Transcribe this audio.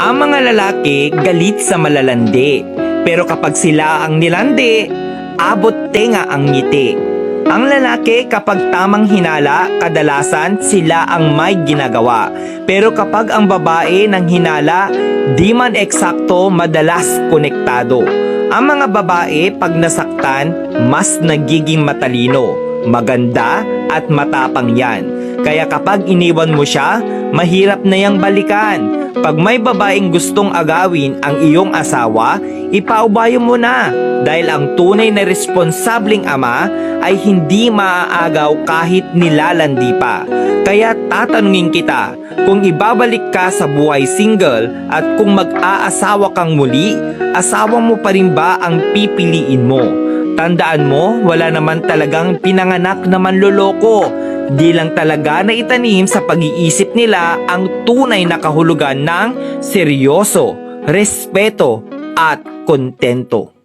Ang mga lalaki galit sa malalandi, pero kapag sila ang nilandi, abot tenga ang ngiti. Ang lalaki kapag tamang hinala, kadalasan sila ang may ginagawa. Pero kapag ang babae ng hinala, di man eksakto, madalas konektado. Ang mga babae pag nasaktan, mas nagiging matalino, maganda at matapang yan. Kaya kapag iniwan mo siya, mahirap na yang balikan. Pag may babaeng gustong agawin ang iyong asawa, ipaubayo mo na dahil ang tunay na responsableng ama ay hindi maaagaw kahit nilalandi pa. Kaya tatanungin kita, kung ibabalik ka sa buhay single at kung mag-aasawa kang muli, asawa mo pa rin ba ang pipiliin mo? Tandaan mo, wala naman talagang pinanganak na manloloko. Di lang talaga na itanim sa pag-iisip nila ang tunay na kahulugan ng seryoso, respeto at kontento.